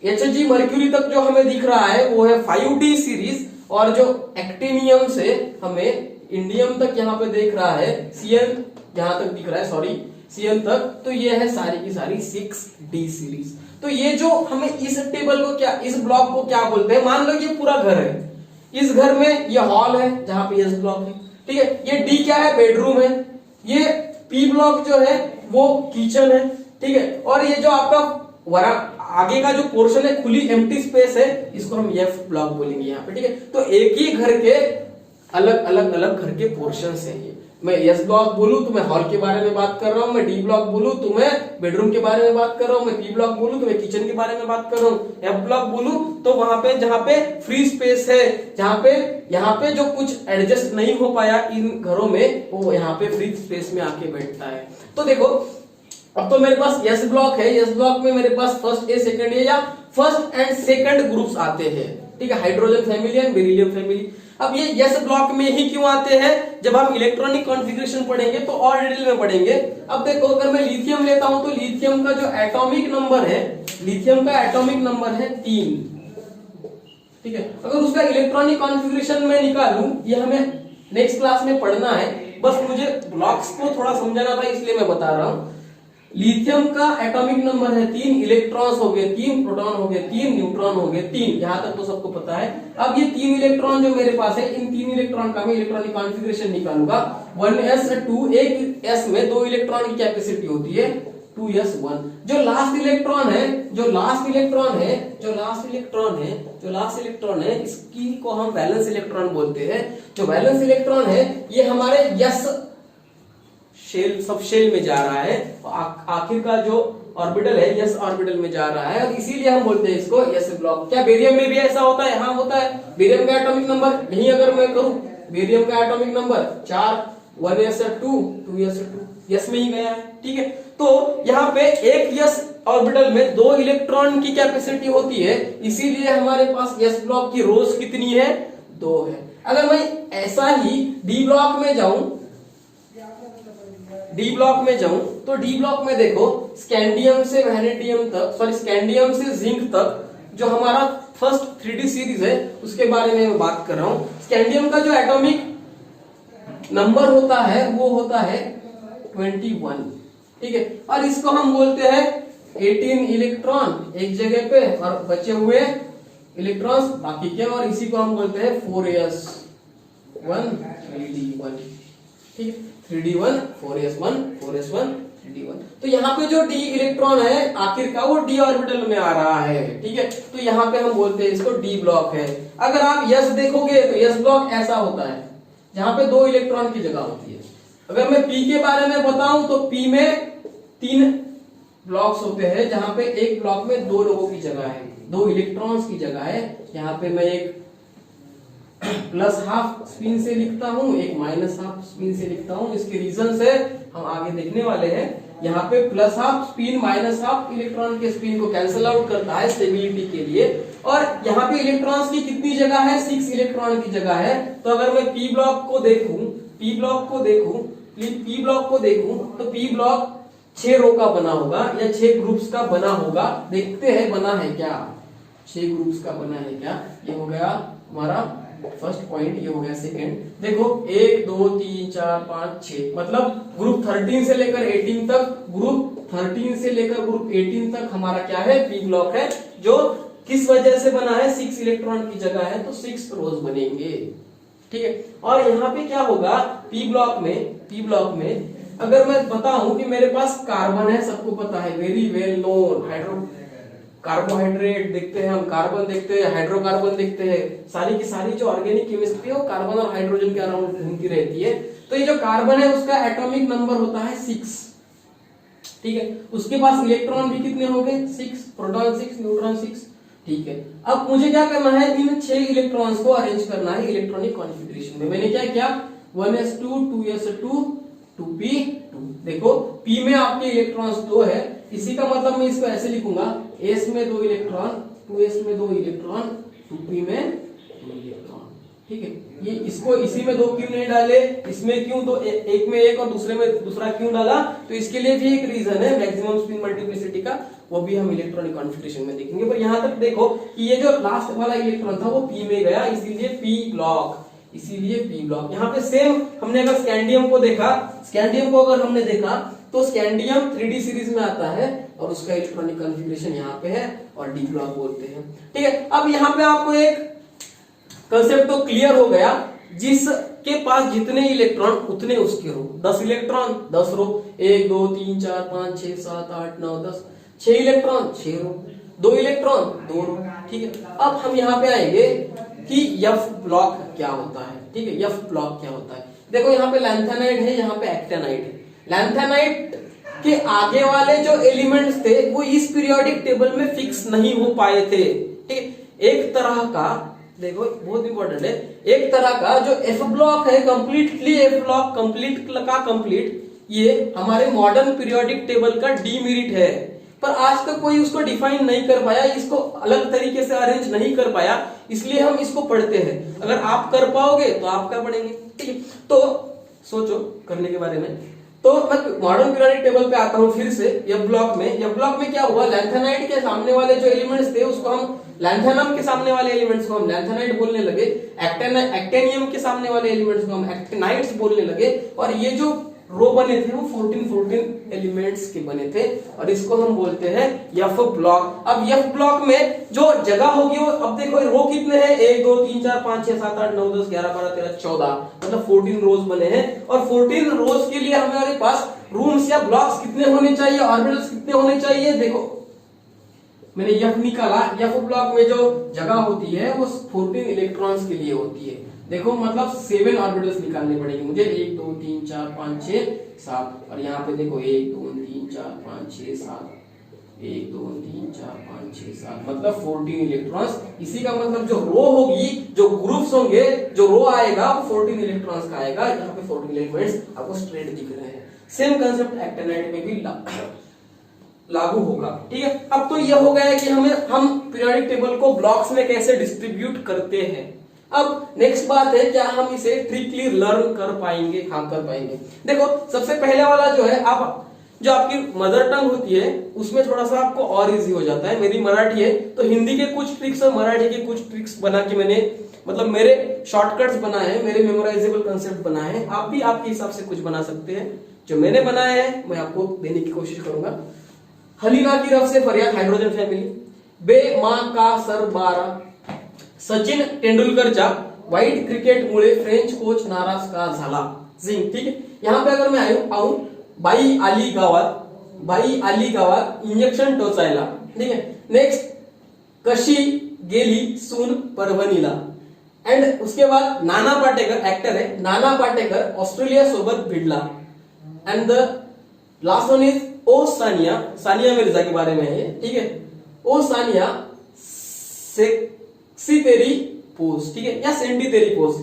Hg मर्क्यूरी तक जो हमें दिख रहा है वो है 5D सीरीज। और जो एक्टिनियम से हमें इंडियम तक यहाँ पे देख रहा है, Cn जहां तक दिख रहा है, सॉरी Cn तक, तो ये है सारी की सारी 6D सीरीज। तो ये जो हमें इस टेबल को क्या, इस ब्लॉक को क्या बोलते हैं, मान लो ये पूरा घर है, इस घर में ये हॉल है जहां पे S ब्लॉक है। ठीक है, ये D क्या है, बेडरूम है। ये P ब्लॉक जो है वो किचन है। ठीक है, और ये जो आपका आगे का जो पोर्शन है, खुली एम्प्टी स्पेस है, इसको हम F ब्लॉक बोलेंगे यहाँ पे। ठीक है, तो एक ही घर के अलग अलग घर के पोर्शन है ये। मैं S ब्लॉक बोलूं तो मैं हॉल के बारे में बात कर रहा हूं, मैं D ब्लॉक बोलूं तो मैं बेडरूम के बारे में बात कर रहा हूं, मैं P ब्लॉक बोलूं तो मैं किचन के बारे में बात कर रहा हूं, F ब्लॉक बोलूं तो वहां पे जहां पे फ्री स्पेस है, जहां पे यहाँ पे जो कुछ एडजस्ट नहीं हो पाया इन घरों में, वो यहाँ पे फ्री स्पेस में आके बैठता है। तो देखो, अब तो मेरे पास S ब्लॉक है, S ब्लॉक में मेरे पास फर्स्ट A सेकंड A या फर्स्ट एंड सेकंड ग्रुप्स आते हैं। ठीक है, hydrogen family and beryllium family. अब ये S ब्लॉक में ही क्यों आते हैं, जब हम इलेक्ट्रॉनिक कॉन्फ़िगरेशन पढ़ेंगे तो और डिटेल में पढ़ेंगे। अब देखो, अगर मैं लिथियम लेता हूं तो लिथियम का जो एटॉमिक नंबर है, लिथियम का एटॉमिक नंबर है 3। ठीक है। अगर उसका इलेक्ट्रॉनिक कॉन्फ़िगरेशन में निकालूं, ये हमें नेक्स्ट क्लास में पढ़ना है, बस मुझे ब्लॉक्स को थोड़ा समझाना था इसलिए मैं बता रहा हूं। लिथियम का एटॉमिक नंबर है 3, इलेक्ट्रॉन्स हो गए 3, प्रोटॉन हो गए 3, न्यूट्रॉन हो गए 3, यहां तक तो सबको पता है। अब ये 3 इलेक्ट्रॉन जो मेरे पास है, इन 3 इलेक्ट्रॉन का मैं इलेक्ट्रॉनिक कॉन्फ़िगरेशन निकालूंगा। 1s2, एक s में 2 इलेक्ट्रॉन की कैपेसिटी होती है 2s1। जो लास्ट इलेक्ट्रॉन है, इसकी को हम वैलेंस इलेक्ट्रॉन बोलते हैं। जो वैलेंस इलेक्ट्रॉन है ये हमारे s शेल, सब शेल में जा रहा है, आखिर का जो ऑर्बिटल है s ऑर्बिटल में जा रहा है, और इसीलिए हम बोलते हैं इसको s ब्लॉक। क्या बेरियम में भी ऐसा होता है? हाँ होता है। बेरियम का एटॉमिक नंबर यही अगर मैं करूं, बेरियम का atomic number 4, 1s2, 2s2, s में ही गया है, ठीक है। तो यहाँ पे एक s ऑर्बिटल में 2 इलेक्ट्रॉन की कैपेसिटी होती है, इसीलिए हमारे पास s ब्लॉक की रोज कितनी है? 2 है। अगर मैं ऐसा ही डी ब्लॉक में जाऊं, तो डी ब्लॉक में देखो, स्कैंडियम से वैनेडियम तक, सॉरी स्कैंडियम से जिंक तक जो हमारा फर्स्ट 3D सीरीज है उसके बारे में मैं बात कर रहा हूं। स्कैंडियम का जो एटॉमिक नंबर होता है वो होता है 21, ठीक है। और इसको हम बोलते हैं 18 इलेक्ट्रॉन एक जगह पे और बचे हुए इलेक्ट्रॉन्स बाकी के, और इसी को हम बोलते हैं 4s1 3d1, ठीक है। 3d1 4s1 4s1 3d1। तो यहाँ पे जो d इलेक्ट्रॉन है आखिर का वो d ऑर्बिटल में आ रहा है, ठीक है। तो यहाँ पे हम बोलते हैं इसको d ब्लॉक है। अगर आप s देखोगे तो s ब्लॉक ऐसा होता है जहां पे 2 इलेक्ट्रॉन की जगह होती है। अगर मैं p के बारे में बताऊं तो p में 3 ब्लॉक्स होते हैं, जहां पे एक ब्लॉक में 2 लोगों की जगह है, 2 इलेक्ट्रॉन्स की जगह है। यहाँ पे मैं एक प्लस हाफ स्पिन से लिखता हूं, एक माइनस हाफ स्पिन से लिखता हूं। इसके रीजन से हम आगे देखने वाले हैं। यहाँ पे plus half spin minus half electron के स्पिन को कैंसिल आउट करता है स्टेबिलिटी के लिए। और यहाँ पे इलेक्ट्रॉन्स की कितनी जगह है? 6 इलेक्ट्रॉन की जगह है। तो अगर मैं p ब्लॉक को देखूं तो p ब्लॉक 6 रो का बना होगा या 6 ग्रुप्स का बना होगा। देखते हैं बना है क्या, 6 ग्रुप्स का बना है क्या। ये हो गया हमारा फर्स्ट पॉइंट, ये हो गया सेकंड। देखो 1 2 3 4 5 6, मतलब ग्रुप 13 से लेकर 18 तक, ग्रुप 13 से लेकर ग्रुप 18 तक हमारा क्या है? पी ब्लॉक है। जो किस वजह से बना है? 6 इलेक्ट्रॉन की जगह है तो 6 रोज बनेंगे, ठीक है। और यहाँ पे क्या होगा? पी ब्लॉक में अगर मैं बताऊं कि मेरे पास कार्बन है, सबको पता है, वेरी वेल नोन। कार्बोहाइड्रेट देखते हैं हम, कार्बन देखते हैं, हाइड्रोकार्बन देखते हैं, सारी की सारी जो ऑर्गेनिक केमिस्ट्री है वो कार्बन और हाइड्रोजन के अराउंड घूमती रहती है। तो ये जो कार्बन है उसका एटॉमिक नंबर होता है 6, ठीक है। उसके पास इलेक्ट्रॉन भी कितने हो गए? 6, प्रोटॉन 6, न्यूट्रॉन 6, ठीक है। अब मुझे क्या करना है? इन 6 इलेक्ट्रॉन्स को अरेंज करना है इलेक्ट्रॉनिक कॉन्फ़िगरेशन में। मैंने क्या किया? 1s2 2s2 2p2। देखो p में आपके इलेक्ट्रॉन्स 2 है, इसी का मतलब मैं इसको ऐसे लिखूंगा, s में 2 इलेक्ट्रॉन, 2s में 2 इलेक्ट्रॉन, 2p में 2 इलेक्ट्रॉन, ठीक है। ये इसको इसी में 2 क्यों नहीं डाले, इसमें क्यों तो एक में एक और दूसरे में दूसरा क्यों डाला? तो इसके लिए भी एक रीजन है मैक्सिमम स्पिन मल्टीप्लिसिटी का, वो भी हम इलेक्ट्रॉनिक कॉन्फ़िगरेशन में देखेंगे। पर यहां तक देखो कि ये जो लास्ट वाला इलेक्ट्रॉन था वो p में गया, इसीलिए p ब्लॉक। यहाँ पे सेम हमने अगर स्कैंडियम को अगर हमने देखा तो स्कैंडियम 3D सीरीज में आता है और उसका इलेक्ट्रॉनिक कॉन्फ़िगरेशन यहाँ पे है और डी ब्लॉक बोलते हैं, ठीक है। अब यहाँ पे आपको एक कंसेप्ट तो क्लियर हो गया, जिसके पास जितने इलेक्ट्रॉन उतने उसके रो। 10 इलेक्ट्रॉन 10 रो, 1 2 3 4 5 6 7 8 9 10, 6 इलेक्ट्रॉन 6 रो, 2 इलेक्ट्रॉन 2 रो, ठीक है। अब हम यहाँ पे आएंगे कि एफ ब्लॉक क्या होता है, ठीक है। एफ ब्लॉक क्या होता है? देखो यहाँ पे लैंथेनाइड है, यहाँ पे एक्टेनाइड है। लैंथेनाइड के आगे वाले जो एलिमेंट्स थे वो इस पीरियोडिक टेबल में फिक्स नहीं हो पाए थे, ठीक है। एक तरह का, देखो बहुत इंपॉर्टेंट है, एक तरह का जो एफ ब्लॉक है, कंप्लीटली एफ ब्लॉक कंप्लीट, ये हमारे मॉडर्न पीरियोडिक टेबल का डीमेरिट है। पर आज तक कोई उसको डिफाइन नहीं कर पाया, इसको अलग तरीके से अरेंज नहीं कर पाया, इसलिए हम इसको पढ़ते हैं। अगर आप कर पाओगे तो आप क्या पढ़ेंगे, ठीक है। तो सोचो करने के बारे में। तो मैं मॉडर्न पीरियोडिक टेबल पे आता हूं फिर से। एफ ब्लॉक में क्या हुआ, लैंथेनाइड के सामने वाले जो एलिमेंट्स थे उसको हम लैंथेनम के सामने वाले एलिमेंट्स को हम लैंथेनाइड बोलने लगे, एक्टेनियम के सामने वाले एलिमेंट्स को हम एक्टिनाइड्स बोलने लगे, और ये जो रो बने थे वो 14 एलिमेंट्स के बने थे, और इसको हम बोलते हैं एफ ब्लॉक। अब एफ ब्लॉक में जो जगह होगी वो, अब देखो रो कितने हैं, 1 2 3 4 5 6 7 8 9 10 11 12 13 14, मतलब 14 रोज बने हैं। और 14 रोज के लिए हमारे पास रूम्स या ब्लॉक्स कितने होने चाहिए, ऑर्बिटल्स कितने होने चाहिए। देखो मैंने एफ निकाला, एफ ब्लॉक में जो जगह होती है वो 14 इलेक्ट्रॉन्स के लिए होती है। देखो मतलब 7 ऑर्बिटल्स निकालने पड़ेंगे मुझे, 1 2 3 4 5 6 7, और यहाँ पे देखो 1 2 3 4 5 6 7, 1 2 3 4 5 6 7, मतलब 14 इलेक्ट्रॉन्स। इसी का मतलब जो रो होगी, जो ग्रुप्स होंगे, जो रो आएगा वो 14 इलेक्ट्रॉन्स का आएगा। यहाँ पे 14 एलिमेंट्स आपको स्ट्रेट दिख रहे हैं। सेम कंसेप्ट एक्टिनाइड में भी लागू होगा, ठीक है। अब तो ये हो गया कि हम पीरियोडिक टेबल को ब्लॉक्स में कैसे डिस्ट्रीब्यूट करते हैं। अब नेक्स्ट बात है, क्या हम इसे ट्रिकली लर्न कर पाएंगे? हाँ कर पाएंगे। देखो सबसे पहले वाला जो है, आप जो आपकी मदर टंग होती है उसमें थोड़ा सा आपको और इजी हो जाता है। मेरी मराठी है तो हिंदी के कुछ ट्रिक्स और मराठी के कुछ ट्रिक्स बना के मैंने, मतलब मेरे शॉर्टकट्स बनाए हैं, मेरे मेमोराइजेबल कंसेप्ट बनाए हैं। आप भी आपके हिसाब से कुछ बना सकते हैं। जो मैंने बनाए हैं मैं आपको देने की कोशिश करूंगा। हलीना की रफ से फरियाद, हाइड्रोजन फॅमिली, बे माँ का सर 12, सचिन तेंडुलकरच्या वाईट क्रिकेटमुळे फ्रेंच कोच नाराज का झाला, जिंग, ठीक है। यहाँ पे अगर मैं आऊं, बाई आली गावात इंजेक्शन टोचायला, ठीक है। नेक्स्ट, कशी गेली सून परभणीला, एंड उसके बाद नाना पाटेकर, एक्टर है, नाना पाटेकर ऑस्ट्रेलिया सोबत भिडला, and the last one is ओ सानिया मिर्जा के बारे में है, ठीक है। ओ सानिया सेक्सी तेरी पोज, ठीक है, या सेंडी तेरी पोज।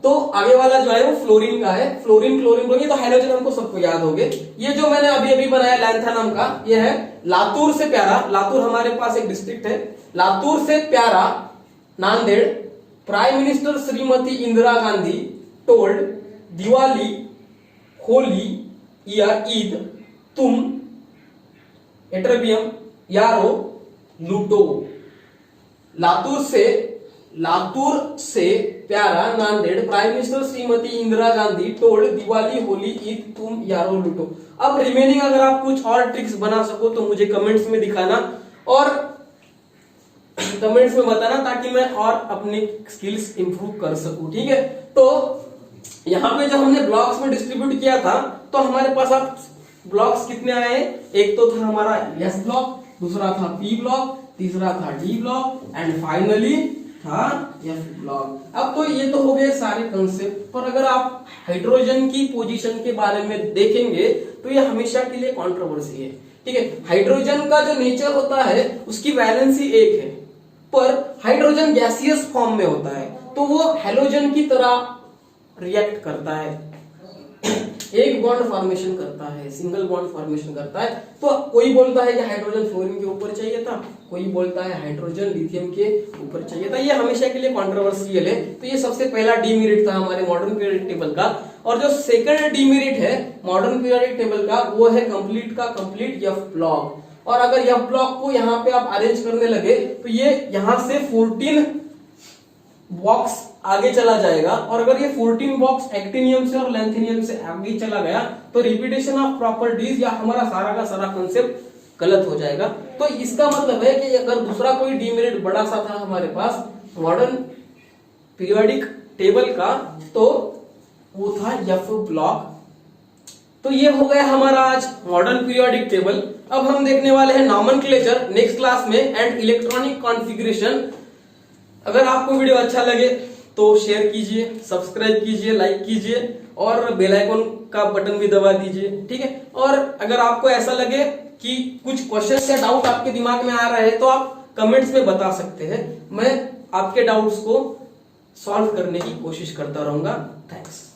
तो आगे वाला जो है वो फ्लोरीन का है, फ्लोरीन क्लोरीन, तो हाइड्रोजन हमको सबको याद हो गए। ये जो मैंने अभी बनाया लैंथेनम का, ये है लातूर से प्यारा, लातूर हमारे पास एक डिस्ट्रिक्ट है, लातूर से प्यारा Nanded, prime minister Shrimati Indira Gandhi told Diwali Holi या ईद तुम एट्रबियम यारो लूटो। लातूर से प्यारा Nanded, prime minister Shrimati Indira Gandhi told Diwali Holi Eid तुम यारो लूटो। अब रिमेनिंग अगर आप कुछ और ट्रिक्स बना सको तो मुझे कमेंट्स में दिखाना, और कमेंट्स में बताना, ताकि मैं और अपने स्किल्स इंप्रूव कर सकूं, ठीक है। तो यहाँ पे जब हमने ब्लॉक्स में डिस्ट्रीब्यूट किया था तो हमारे पास अब ब्लॉक्स कितने आए? एक तो था हमारा एस ब्लॉक, दूसरा था पी ब्लॉक, तीसरा था डी ब्लॉक, एंड फाइनली था एफ ब्लॉक। अब तो ये तो हो गए सारे कंसेप्ट, पर अगर आप हाइड्रोजन की पोजीशन के बारे में देखेंगे तो ये हमेशा के लिए कंट्रोवर्सी है, ठीक है। हाइड्रोजन का जो नेचर होता है उसकी वैलेंसी 1 है, पर हाइड्रोजन गैसियस फॉर्म में होता है तो वो हैलोजन की तरह रिएक्ट करता है, एक बॉन्ड फॉर्मेशन करता है, सिंगल बॉन्ड फॉर्मेशन करता है। तो कोई बोलता है कि हाइड्रोजन फ्लोरीन के ऊपर चाहिए था, कोई बोलता है हाइड्रोजन लिथियम के ऊपर चाहिए था। ये हमेशा के लिए कंट्रोवर्शियल है। तो ये सबसे पहला डीमेरिट था हमारे मॉडर्न पीरियोडिक टेबल का। और जो सेकंड डीमेरिट है मॉडर्न पीरियोडिक टेबल का, वो है कंप्लीट एफ ब्लॉक। और अगर एफ ब्लॉक को यहाँ पे आप अरेंज करने लगे तो ये यहाँ से 14 बॉक्स आगे चला जाएगा, और अगर ये 14 बॉक्स एक्टिनियम से और लैंथेनियम से आगे चला गया तो रिपीटेशन ऑफ प्रॉपर्टीज या हमारा सारा का सारा कंसेप्ट गलत हो जाएगा। तो इसका मतलब है कि अगर दूसरा कोई डीमेरिट बड़ा सा था हमारे पास मॉडर्न पीरियोडिक टेबल का, तो वो था एफ ब्लॉक। तो ये हो गया हमारा आज मॉडर्न पीरियोडिक टेबल। अब हम देखने वाले हैं नॉमेनक्लेचर नेक्स्ट क्लास में एंड इलेक्ट्रॉनिक कॉन्फ़िगरेशन। अगर आपको वीडियो अच्छा लगे तो शेयर कीजिए, सब्सक्राइब कीजिए, लाइक कीजिए, और बेल आइकन का बटन भी दबा दीजिए, ठीक है। और अगर आपको ऐसा लगे कि कुछ क्वेश्चन या डाउट आपके दिमाग में आ रहे हैं तो आप कमेंट्स में बता सकते हैं, मैं आपके डाउट्स को सॉल्व करने की कोशिश करता रहूंगा। थैंक्स।